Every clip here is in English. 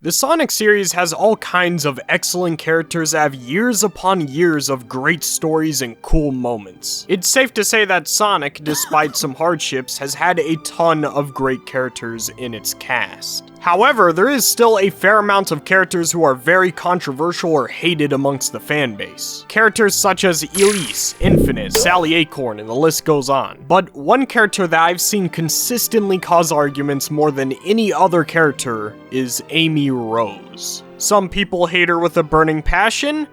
The Sonic series has all kinds of excellent characters that have years upon years of great stories and cool moments. It's safe to say that Sonic, despite some hardships, has had a ton of great characters in its cast. However, there is still a fair amount of characters who are very controversial or hated amongst the fanbase. Characters such as Elise, Infinite, Sally Acorn, and the list goes on. But one character that I've seen consistently cause arguments more than any other character is Amy Rose. Some people hate her with a burning passion,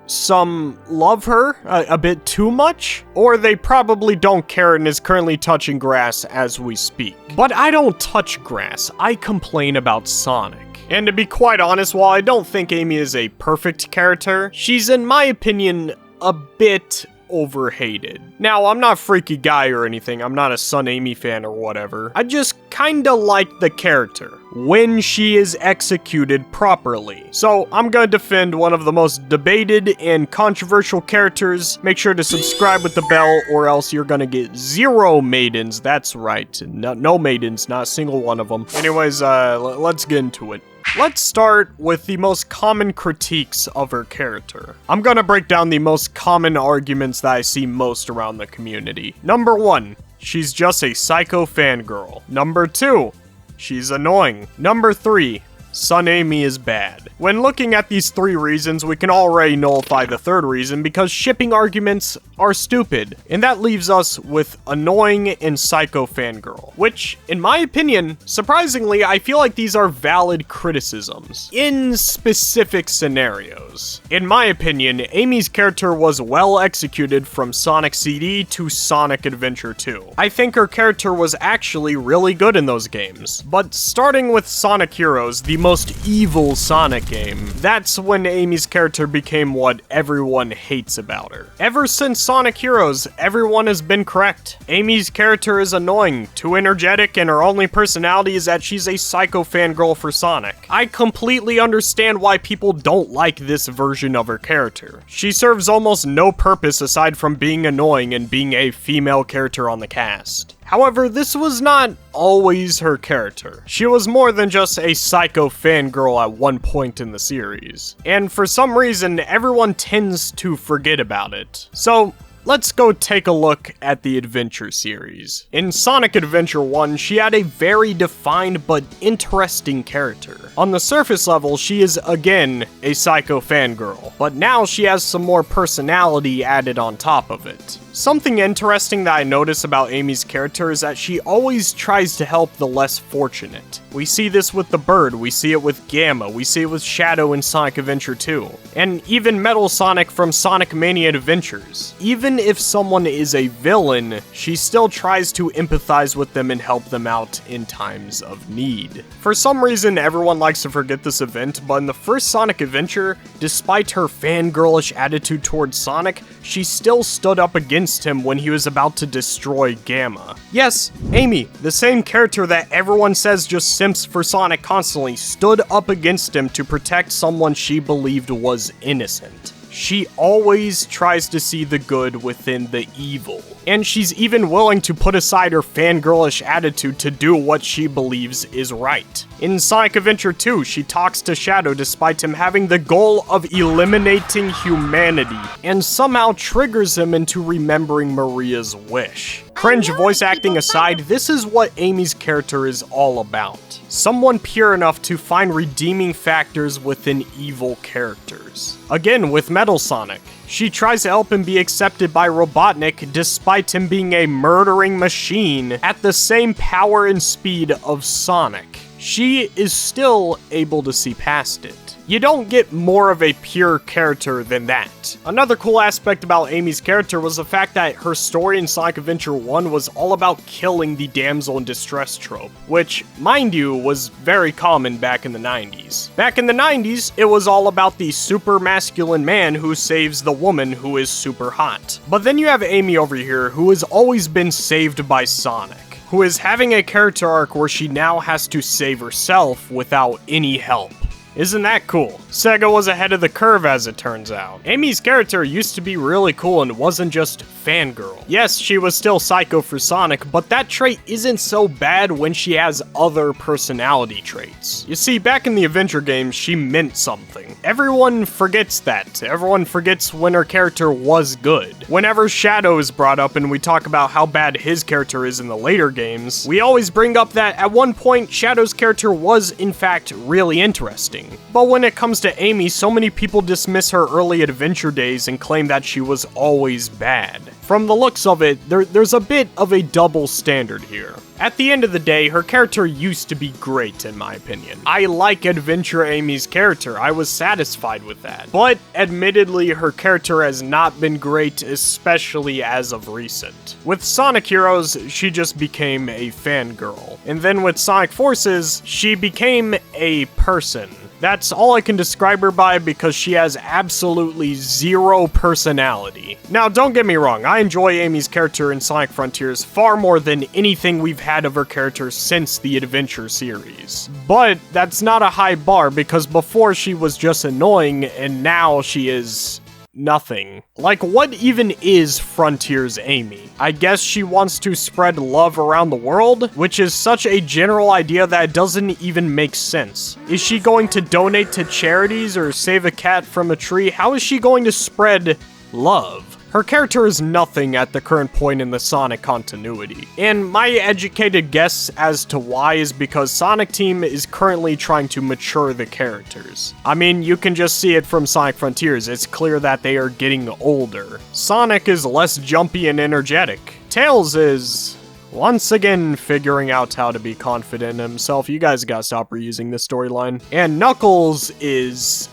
some love her a bit too much, or they probably don't care and is currently touching grass as we speak. But I don't touch grass, I complain about Sonic. And to be quite honest, while I don't think Amy is a perfect character, she's in my opinion a bit overhated. Now, I'm not a freaky guy or anything, I'm not a Sun Amy fan or whatever. I just kinda like the character when she is executed properly. So I'm gonna defend one of the most debated and controversial characters. Make sure to subscribe with the bell or else you're gonna get 0 maidens. That's right, no maidens, not a single one of them. Anyways, let's get into it. Let's start with the most common critiques of her character. I'm gonna break down the most common arguments that I see most around the community. Number 1, she's just a psycho fangirl. Number 2, she's annoying. Number 3, Sun Amy is bad. When looking at these 3 reasons, we can already nullify the 3rd reason because shipping arguments are stupid. And that leaves us with annoying and psycho fangirl, which, in my opinion, surprisingly, I feel like these are valid criticisms in specific scenarios. In my opinion, Amy's character was well executed from Sonic CD to Sonic Adventure 2. I think her character was actually really good in those games. But starting with Sonic Heroes, the most evil Sonic game, that's when Amy's character became what everyone hates about her. Ever since Sonic Heroes, everyone has been correct. Amy's character is annoying, too energetic, and her only personality is that she's a psycho fangirl for Sonic. I completely understand why people don't like this version of her character. She serves almost no purpose aside from being annoying and being a female character on the cast. However, this was not always her character. She was more than just a psycho fangirl at one point in the series. And for some reason, everyone tends to forget about it. So, let's go take a look at the Adventure series. In Sonic Adventure 1, she had a very defined but interesting character. On the surface level, she is again a psycho fangirl, but now she has some more personality added on top of it. Something interesting that I notice about Amy's character is that she always tries to help the less fortunate. We see this with the bird, we see it with Gamma, we see it with Shadow in Sonic Adventure 2, and even Metal Sonic from Sonic Mania Adventures. Even if someone is a villain, she still tries to empathize with them and help them out in times of need. For some reason, everyone likes to forget this event, but in the first Sonic Adventure, despite her fangirlish attitude towards Sonic, she still stood up against him when he was about to destroy Gamma. Yes, Amy, the same character that everyone says just simps for Sonic constantly, stood up against him to protect someone she believed was innocent. She always tries to see the good within the evil. And she's even willing to put aside her fangirlish attitude to do what she believes is right. In Sonic Adventure 2, she talks to Shadow despite him having the goal of eliminating humanity, and somehow triggers him into remembering Maria's wish. Cringe voice acting aside, this is what Amy's character is all about. Someone pure enough to find redeeming factors within evil characters. Again, with Metal Sonic, she tries to help him be accepted by Robotnik despite him being a murdering machine at the same power and speed of Sonic. She is still able to see past it. You don't get more of a pure character than that. Another cool aspect about Amy's character was the fact that her story in Sonic Adventure 1 was all about killing the damsel in distress trope, which, mind you, was very common back in the 90s. Back in the 90s, it was all about the super masculine man who saves the woman who is super hot. But then you have Amy over here who has always been saved by Sonic, who is having a character arc where she now has to save herself without any help. Isn't that cool? Sega was ahead of the curve as it turns out. Amy's character used to be really cool and wasn't just fangirl. Yes, she was still psycho for Sonic, but that trait isn't so bad when she has other personality traits. You see, back in the adventure games, she meant something. Everyone forgets that. Everyone forgets when her character was good. Whenever Shadow is brought up and we talk about how bad his character is in the later games, we always bring up that at one point, Shadow's character was, in fact, really interesting. But when it comes to Amy, so many people dismiss her early adventure days and claim that she was always bad. From the looks of it, there's a bit of a double standard here. At the end of the day, her character used to be great, in my opinion. I like Adventure Amy's character, I was satisfied with that. But, admittedly, her character has not been great, especially as of recent. With Sonic Heroes, she just became a fangirl. And then with Sonic Forces, she became a person. That's all I can describe her by because she has absolutely zero personality. Now, don't get me wrong, I enjoy Amy's character in Sonic Frontiers far more than anything we've had of her character since the Adventure series. But that's not a high bar because before she was just annoying and now she is nothing. Like, what even is Frontiers Amy? I guess she wants to spread love around the world, which is such a general idea that it doesn't even make sense. Is she going to donate to charities or save a cat from a tree? How is she going to spread love? Her character is nothing at the current point in the Sonic continuity. And my educated guess as to why is because Sonic Team is currently trying to mature the characters. I mean, you can just see it from Sonic Frontiers, it's clear that they are getting older. Sonic is less jumpy and energetic. Tails is once again figuring out how to be confident in himself. You guys gotta stop reusing this storyline. And Knuckles is...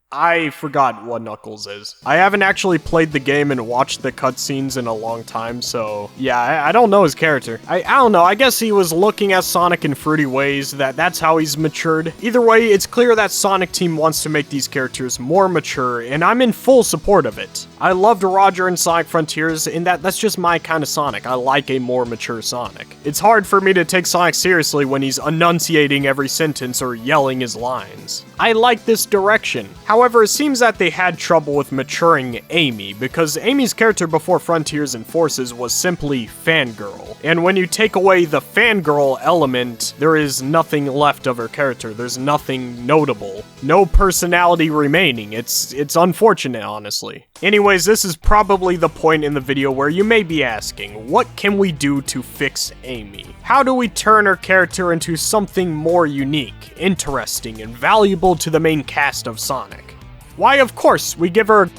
I forgot what Knuckles is. I haven't actually played the game and watched the cutscenes in a long time, so yeah, I don't know his character. I don't know, I guess he was looking at Sonic in fruity ways, that's how he's matured. Either way, it's clear that Sonic Team wants to make these characters more mature, and I'm in full support of it. I loved Roger in Sonic Frontiers, and that's just my kind of Sonic. I like a more mature Sonic. It's hard for me to take Sonic seriously when he's enunciating every sentence or yelling his lines. I like this direction. However, it seems that they had trouble with maturing Amy, because Amy's character before Frontiers and Forces was simply fangirl. And when you take away the fangirl element, there is nothing left of her character. There's nothing notable. No personality remaining. It's unfortunate, honestly. Anyways, this is probably the point in the video where you may be asking, what can we do to fix Amy? How do we turn her character into something more unique, interesting, and valuable to the main cast of Sonic? Why, of course, we give her...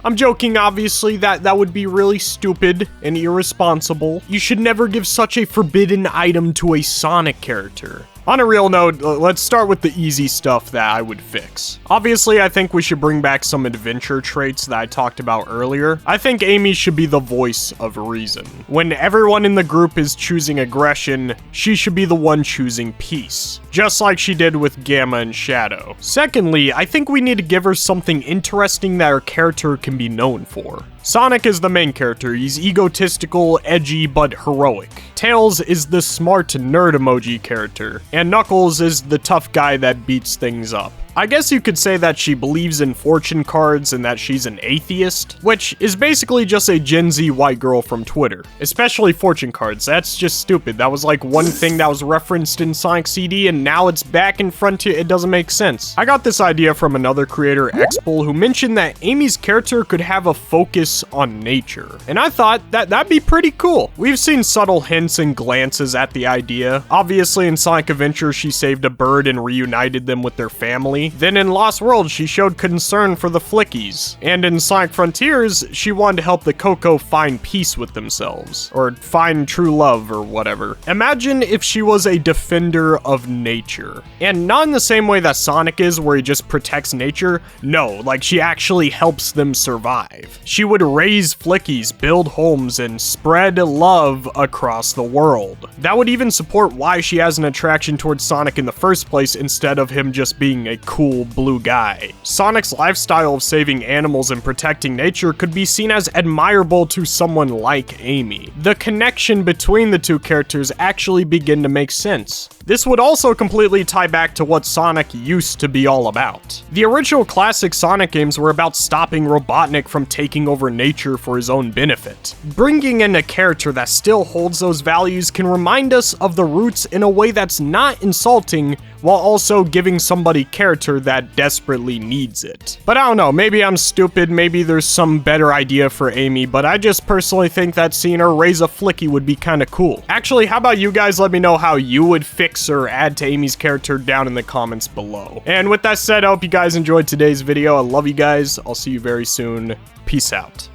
I'm joking, obviously, that would be really stupid and irresponsible. You should never give such a forbidden item to a Sonic character. On a real note, let's start with the easy stuff that I would fix. Obviously, I think we should bring back some adventure traits that I talked about earlier. I think Amy should be the voice of reason. When everyone in the group is choosing aggression, she should be the one choosing peace, just like she did with Gamma and Shadow. Secondly, I think we need to give her something interesting that her character can be known for. Sonic is the main character. He's egotistical, edgy, but heroic. Tails is the smart nerd emoji character, and Knuckles is the tough guy that beats things up. I guess you could say that she believes in fortune cards and that she's an atheist, which is basically just a Gen Z white girl from Twitter. Especially fortune cards, that's just stupid. That was like one thing that was referenced in Sonic CD and now it's back in Frontier. It doesn't make sense. I got this idea from another creator, Xbull, who mentioned that Amy's character could have a focus on nature. And I thought that'd be pretty cool. We've seen subtle hints and glances at the idea. Obviously in Sonic Adventure, she saved a bird and reunited them with their family. Then in Lost World, she showed concern for the Flickies. And in Sonic Frontiers, she wanted to help the Coco find peace with themselves. Or find true love or whatever. Imagine if she was a defender of nature. And not in the same way that Sonic is, where he just protects nature. No, like she actually helps them survive. She would raise Flickies, build homes, and spread love across the world. That would even support why she has an attraction towards Sonic in the first place instead of him just being a cool blue guy. Sonic's lifestyle of saving animals and protecting nature could be seen as admirable to someone like Amy. The connection between the two characters actually begin to make sense. This would also completely tie back to what Sonic used to be all about. The original classic Sonic games were about stopping Robotnik from taking over nature for his own benefit. Bringing in a character that still holds those values can remind us of the roots in a way that's not insulting, while also giving somebody character that desperately needs it. But I don't know, maybe I'm stupid, maybe there's some better idea for Amy, but I just personally think that seeing her raise a flicky would be kinda cool. Actually, how about you guys let me know how you would fix or add to Amy's character down in the comments below. And with that said, I hope you guys enjoyed today's video. I love you guys. I'll see you very soon. Peace out.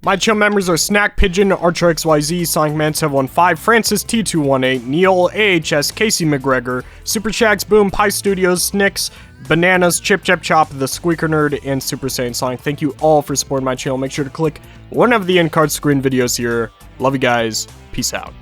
My channel members are Snack Pigeon, Archer XYZ, Sonic Man 715, Francis T218, Neil, AHS, Casey McGregor, Super Shags, Boom, Pie Studios, Snicks, Bananas, Chip Chap Chop, The Squeaker Nerd, and Super Saiyan Sonic. Thank you all for supporting my channel. Make sure to click one of the end card screen videos here. Love you guys. Peace out.